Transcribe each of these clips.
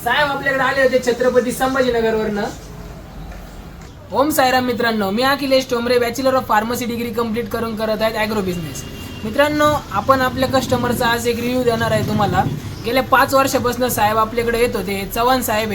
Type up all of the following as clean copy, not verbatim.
साहेब आपल्याकडे आले होते छत्रपती संभाजीनगरवरनं. ओम साईराम मित्रांनो, मी Akhilesh Tomare, bachelor of pharmacy degree complete करून करत आहेत ॲग्रो बिझनेस. मित्रांनो, आपण आपल्या कस्टमरचा आज एक रिव्ह्यू देणार आहे तुम्हाला. गेल्या 5 वर्षापासून साहेब आपल्याकडे येत होते. चव्हाण साहेब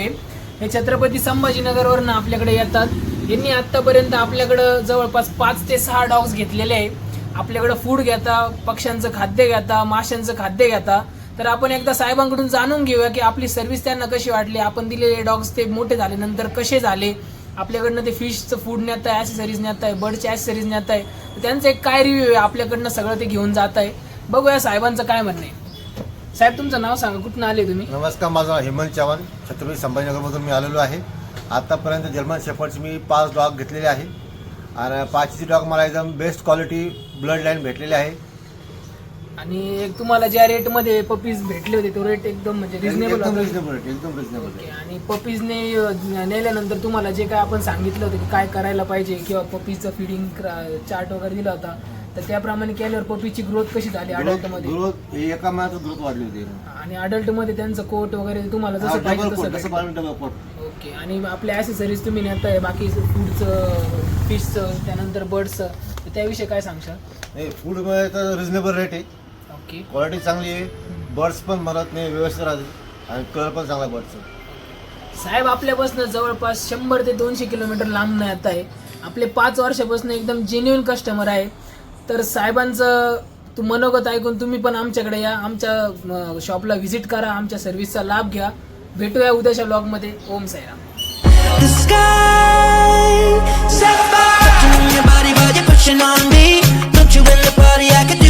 हे छत्रपती संभाजीनगरवरनं आपल्याकडे येतात. यांनी आत्तापर्यंत आपल्याकडं जवळपास 5 ते 6 डॉग्स घेतलेले आहे. आपल्याकडं फूड घेता, पक्ष्यांचं खाद्य घेता, माशांचं खाद्य घेता. तर आपण एकदा साहेबांकडून जाणून घेऊया की आपली सर्व्हिस त्यांना कशी वाटली, आपण दिलेले डॉग्स ते मोठे झाल्यानंतर कसे झाले, आपल्याकडनं ते फिशचं फूड नेत आहे, ॲसेसरीज नेत आहे, बर्डचे ॲसेसरीज नेत आहे. तर त्यांचं एक काय रिव्ह्यू आहे, आपल्याकडनं सगळं ते घेऊन जात आहे. बघूया साहेबांचं काय म्हणणं आहे. साहेब तुमचं नाव सांगा, कुठून आले तुम्ही? नमस्कार, माझं नाव हेमंत चव्हाण, छत्रपती संभाजीनगरमधून मी आलेलो आहे. आतापर्यंत जर्मन शेफर्डचे मी 5 डॉग घेतलेले आहे आणि 5ची डॉग मला एकदम बेस्ट क्वालिटी ब्लड लाईन भेटलेले आहे. आणि एक तुम्हाला ज्या रेटमध्ये पपीज भेटले होते तो रेट एकदम म्हणजे रिजनेबल एकदम रिजनेबल. आणि पपीजने नेल्यानंतर तुम्हाला जे काय आपण सांगितलं होतं की काय करायला पाहिजे किंवा पपीजचं फिडिंग चार्ट वगैरे दिला होता, तर त्याप्रमाणे केल्यावर पपीची ग्रोथ कशी झाली अडल्टमध्ये? ग्रोथ एका महिन्यात ग्रोथ वाढली होती. आणि अडल्टमध्ये त्यांचं कोट वगैरे तुम्हाला जसं पाहिजे तसं. ओके. आणि आपल्या ॲसेसरीज तुम्ही नेताय, बाकी फूडचं, फिशचं, त्यानंतर बर्ड्सचं, तर त्याविषयी काय सांगशाल? नाही, फूडमध्ये तर रिजनेबल रेट आहे. ओके. क्वालिटी चांगली आहे, बर्ड्स पण मरत नाही, व्यवस्थित राहते आणि कलर पण चांगला बर्डचं. साहेब आपल्यापासून जवळपास 100 ते 200 किलोमीटर लांब येत आहे. आपले 5 वर्षापासून एकदम जेन्युइन कस्टमर आहे. तर साहेबांचं मनोगत ऐकून तुम्ही पण आमच्याकडे या, आमच्या शॉपला व्हिजिट करा, आमच्या सर्व्हिसचा लाभ घ्या. भेटूया उद्याच्या ब्लॉगमध्ये. Om Sairam. The sky, sapphire, touching on your body while you're pushing on me. Don't you in the party? I can do